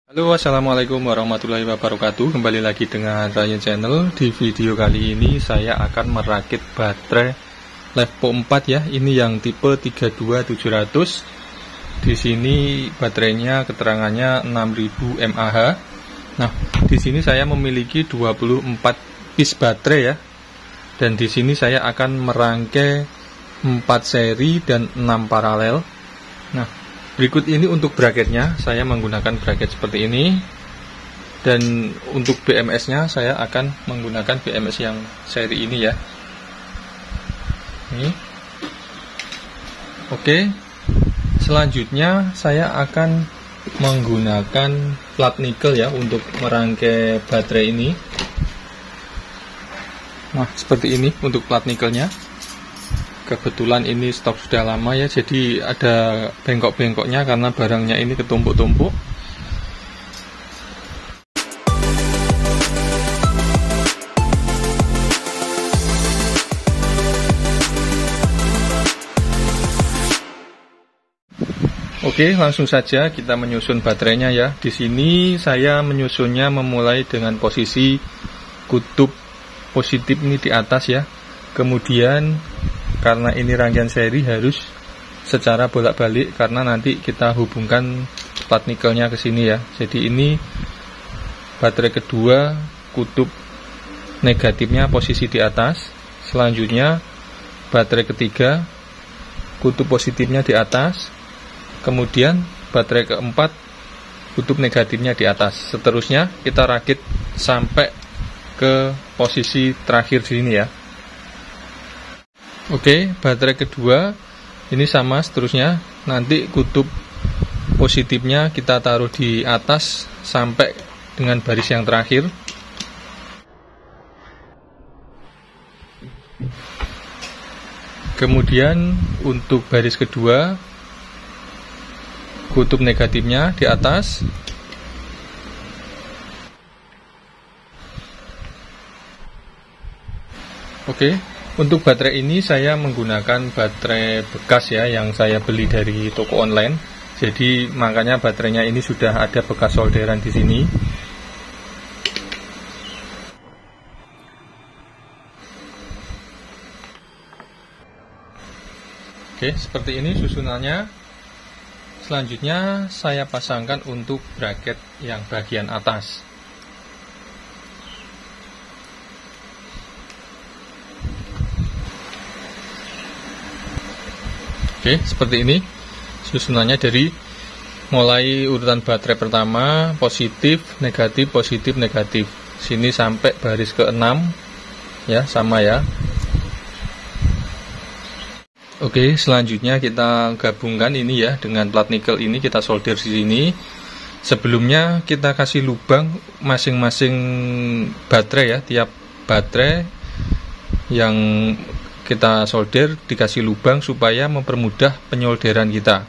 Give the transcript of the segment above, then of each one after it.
Halo, assalamualaikum warahmatullahi wabarakatuh. Kembali lagi dengan Ryan Channel. Di video kali ini saya akan merakit baterai Levo 4 ya. Ini yang tipe 32700. Di sini baterainya keterangannya 6000 mAh. Nah, di sini saya memiliki 24 piece baterai ya. Dan di sini saya akan merangkai 4 seri dan 6 paralel. Nah, berikut ini untuk bracketnya, saya menggunakan bracket seperti ini. Dan untuk BMS-nya saya akan menggunakan BMS yang seri ini ya. Ini. Oke. Selanjutnya saya akan menggunakan plat nikel ya untuk merangkai baterai ini. Nah, seperti ini untuk plat nikelnya. Kebetulan ini stok sudah lama ya, jadi ada bengkok-bengkoknya karena barangnya ini ketumpuk-tumpuk. Oke, langsung saja kita menyusun baterainya ya. Di sini saya menyusunnya memulai dengan posisi kutub positif ini di atas ya. Kemudian karena ini rangkaian seri harus secara bolak-balik karena nanti kita hubungkan plat nikelnya ke sini ya. Jadi ini baterai kedua, kutub negatifnya posisi di atas. Selanjutnya baterai ketiga, kutub positifnya di atas. Kemudian baterai keempat, kutub negatifnya di atas. Seterusnya kita rakit sampai ke posisi terakhir sini ya. Oke, baterai kedua ini sama seterusnya. Nanti kutub positifnya kita taruh di atas sampai dengan baris yang terakhir. Kemudian untuk baris kedua, kutub negatifnya di atas. Oke. Untuk baterai ini saya menggunakan baterai bekas ya, yang saya beli dari toko online. Jadi makanya baterainya ini sudah ada bekas solderan di sini. Oke, seperti ini susunannya. Selanjutnya saya pasangkan untuk bracket yang bagian atas. Oke, seperti ini susunannya dari mulai urutan baterai pertama, positif, negatif, sini sampai baris ke-6 ya, sama ya. Oke, selanjutnya kita gabungkan ini ya dengan plat nikel ini, kita solder di sini. Sebelumnya kita kasih lubang masing-masing baterai ya, tiap baterai yang kita solder dikasih lubang supaya mempermudah penyolderan kita.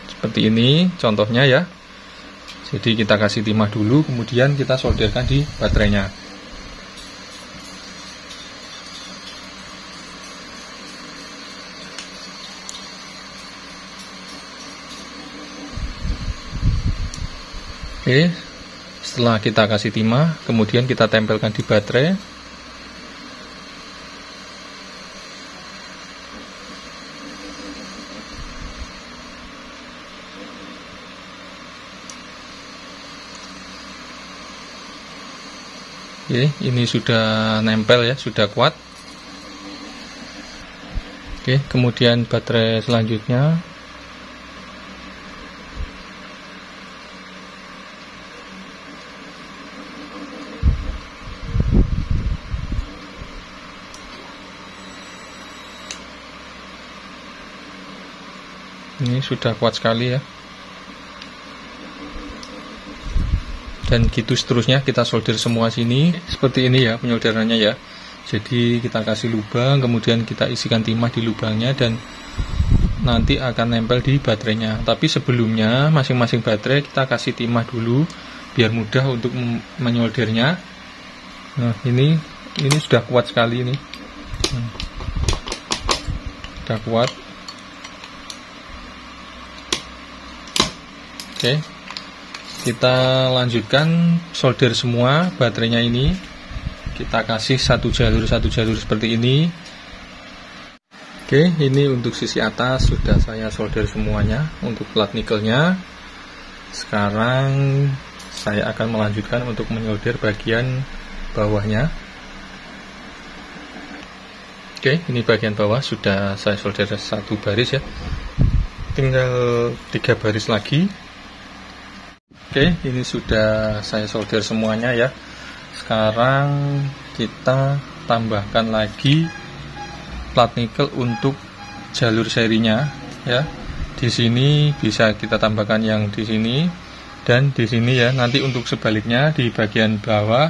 Seperti ini contohnya ya. Jadi kita kasih timah dulu, kemudian kita solderkan di baterainya. Oke, setelah kita kasih timah, kemudian kita tempelkan di baterai. Oke, ini sudah nempel ya, sudah kuat. Oke, kemudian baterai selanjutnya. Ini sudah kuat sekali ya. Dan gitu seterusnya kita solder semua sini. Seperti ini ya penyolderannya ya. Jadi kita kasih lubang, kemudian kita isikan timah di lubangnya dan nanti akan nempel di baterainya. Tapi sebelumnya masing-masing baterai kita kasih timah dulu biar mudah untuk menyoldernya. Nah, ini sudah kuat sekali ini. Sudah kuat. Oke. kita lanjutkan solder semua baterainya ini. Kita kasih satu jalur seperti ini. Oke, ini untuk sisi atas sudah saya solder semuanya untuk plat nikelnya. Sekarang saya akan melanjutkan untuk menyolder bagian bawahnya. Oke, ini bagian bawah sudah saya solder satu baris ya. Tinggal 3 baris lagi. Oke, ini sudah saya solder semuanya ya. Sekarang kita tambahkan lagi plat nikel untuk jalur serinya ya. Di sini bisa kita tambahkan yang di sini dan di sini ya. Nanti untuk sebaliknya di bagian bawah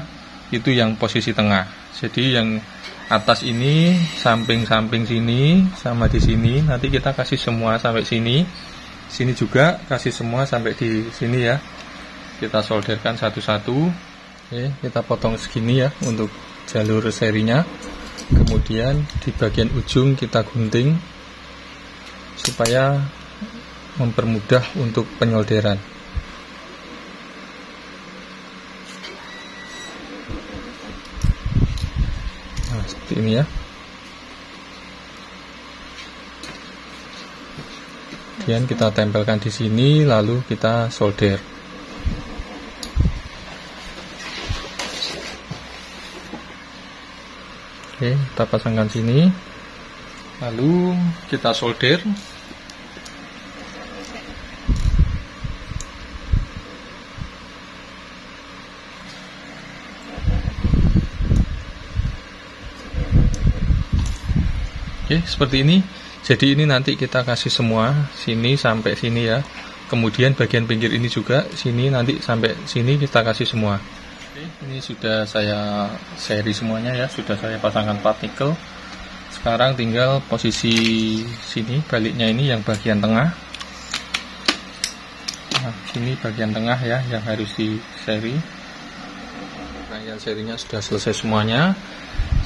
itu yang posisi tengah. Jadi yang atas ini samping-samping sini sama di sini nanti kita kasih semua sampai sini. Sini juga kasih semua sampai di sini ya. Kita solderkan satu-satu. Oke, kita potong segini ya untuk jalur serinya. Kemudian di bagian ujung kita gunting supaya mempermudah untuk penyolderan. Nah, seperti ini ya. Kemudian kita tempelkan di sini lalu kita solder. Oke, kita pasangkan sini, lalu kita solder. Oke, seperti ini. Jadi ini nanti kita kasih semua sini sampai sini ya. Kemudian bagian pinggir ini juga sini nanti sampai sini kita kasih semua. Ini sudah saya seri semuanya ya, sudah saya pasangkan plat nikel. Sekarang tinggal posisi sini baliknya ini yang bagian tengah. Nah, sini bagian tengah ya yang harus di seri. Rangkaian serinya sudah selesai semuanya.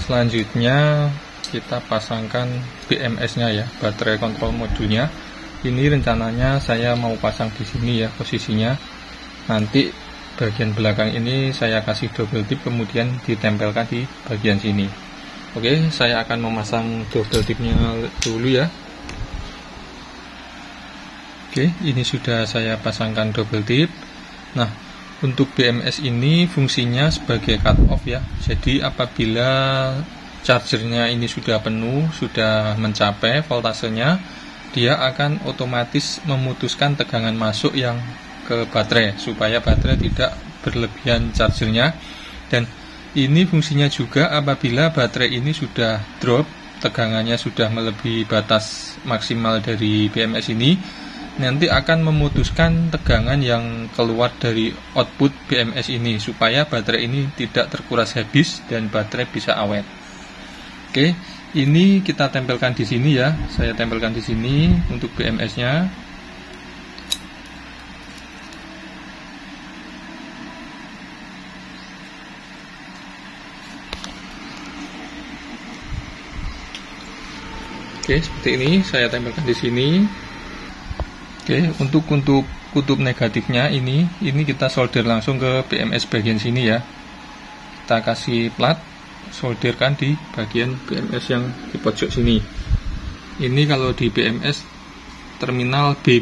Selanjutnya kita pasangkan BMS-nya ya, baterai kontrol modulnya. Ini rencananya saya mau pasang di sini ya posisinya. Nanti bagian belakang ini saya kasih double tip kemudian ditempelkan di bagian sini. Oke, saya akan memasang double tipnya dulu ya. Oke, ini sudah saya pasangkan double tip. Nah, untuk BMS ini fungsinya sebagai cut off ya. Jadi apabila chargernya ini sudah penuh, sudah mencapai voltasenya, dia akan otomatis memutuskan tegangan masuk yang ke baterai supaya baterai tidak berlebihan chargernya. Dan ini fungsinya juga apabila baterai ini sudah drop, tegangannya sudah melebihi batas maksimal dari BMS ini, nanti akan memutuskan tegangan yang keluar dari output BMS ini supaya baterai ini tidak terkuras habis dan baterai bisa awet. Oke, ini kita tempelkan di sini ya. Saya tempelkan di sini untuk BMS-nya. Oke, seperti ini saya tempelkan di sini. Oke, untuk kutub negatifnya ini kita solder langsung ke BMS bagian sini ya. Kita kasih plat, solderkan di bagian BMS yang di pojok sini. Ini kalau di BMS terminal B-.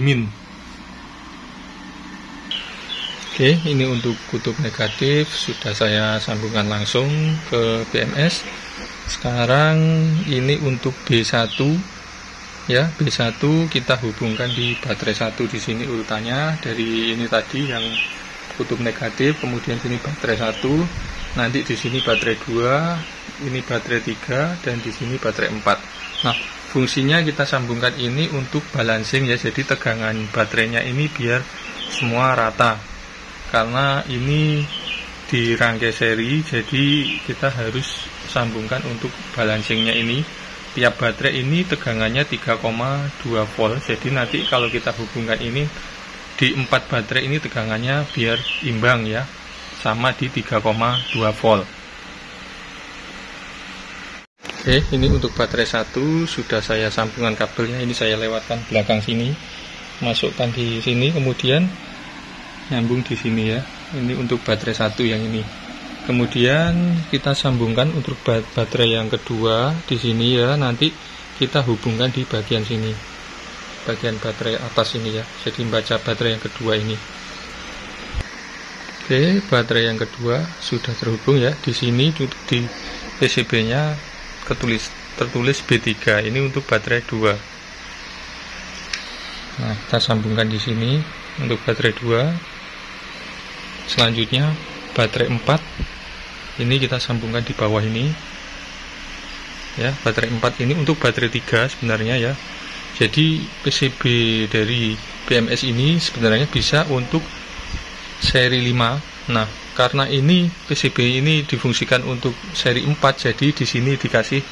Oke, ini untuk kutub negatif sudah saya sambungkan langsung ke BMS. Sekarang ini untuk B1 ya, B1 kita hubungkan di baterai 1 di sini urutannya dari ini tadi yang kutub negatif, kemudian sini baterai 1, nanti di sini baterai 2, ini baterai 3 dan di sini baterai 4. Nah, fungsinya kita sambungkan ini untuk balancing ya, jadi tegangan baterainya ini biar semua rata. Karena ini di rangkai seri, jadi kita harus sambungkan untuk balancingnya ini. Tiap baterai ini tegangannya 3,2 volt. Jadi nanti kalau kita hubungkan ini di 4 baterai ini tegangannya biar imbang ya, sama di 3,2 volt. Oke, ini untuk baterai 1 sudah saya sambungkan kabelnya. Ini saya lewatkan belakang sini, masukkan di sini, kemudian nyambung di sini ya. Ini untuk baterai satu yang ini. Kemudian kita sambungkan untuk baterai yang kedua di sini ya. Nanti kita hubungkan di bagian sini, bagian baterai atas ini ya. Jadi baca baterai yang kedua ini. Oke, baterai yang kedua sudah terhubung ya. Di sini di PCB-nya tertulis B3. Ini untuk baterai 2. Nah, kita sambungkan di sini untuk baterai 2. Selanjutnya baterai 4. Ini kita sambungkan di bawah ini. Ya, baterai 4 ini untuk baterai 3 sebenarnya ya. Jadi PCB dari BMS ini sebenarnya bisa untuk seri 5. Nah, karena ini PCB ini difungsikan untuk seri 4, jadi di sini dikasih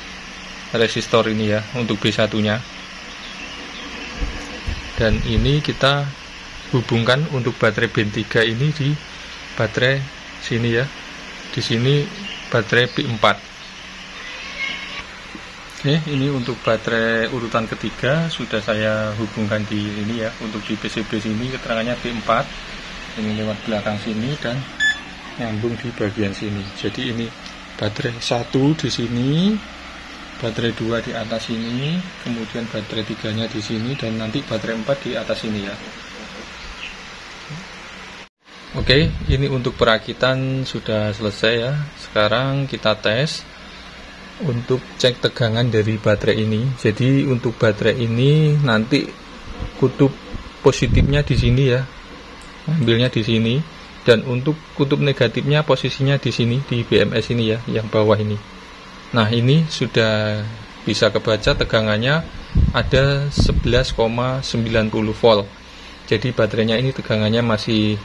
resistor ini ya untuk B1-nya. Dan ini kita hubungkan untuk baterai B3 ini di baterai sini ya. Di sini baterai B4. Oke, ini untuk baterai urutan ketiga sudah saya hubungkan di ini ya. Untuk di PCB sini keterangannya B4. Ini lewat belakang sini dan nyambung di bagian sini. Jadi ini baterai 1 di sini, baterai 2 di atas sini, kemudian baterai 3-nya di sini, dan nanti baterai 4 di atas sini ya. Oke, ini untuk perakitan sudah selesai ya. Sekarang kita tes untuk cek tegangan dari baterai ini. Jadi untuk baterai ini nanti kutub positifnya di sini ya, ambilnya di sini, dan untuk kutub negatifnya posisinya di sini di BMS ini ya, yang bawah ini. Nah, ini sudah bisa kebaca tegangannya ada 11,90 volt. Jadi baterainya ini tegangannya masih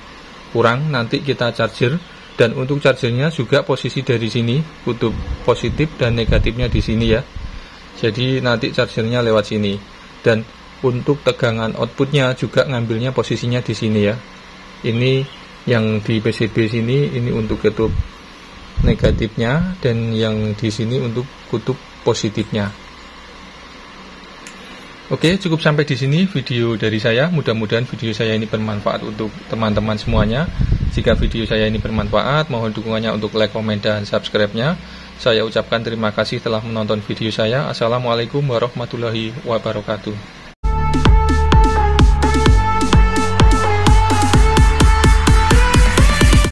kurang, nanti kita charger. Dan untuk chargernya juga posisi dari sini, kutub positif dan negatifnya di sini ya. Jadi nanti chargernya lewat sini. Dan untuk tegangan outputnya juga ngambilnya posisinya di sini ya. Ini yang di PCB sini, ini untuk kutub negatifnya, dan yang di sini untuk kutub positifnya. Oke, cukup sampai di sini video dari saya. Mudah-mudahan video saya ini bermanfaat untuk teman-teman semuanya. Jika video saya ini bermanfaat, mohon dukungannya untuk like, komen, dan subscribe-nya. Saya ucapkan terima kasih telah menonton video saya. Assalamualaikum warahmatullahi wabarakatuh.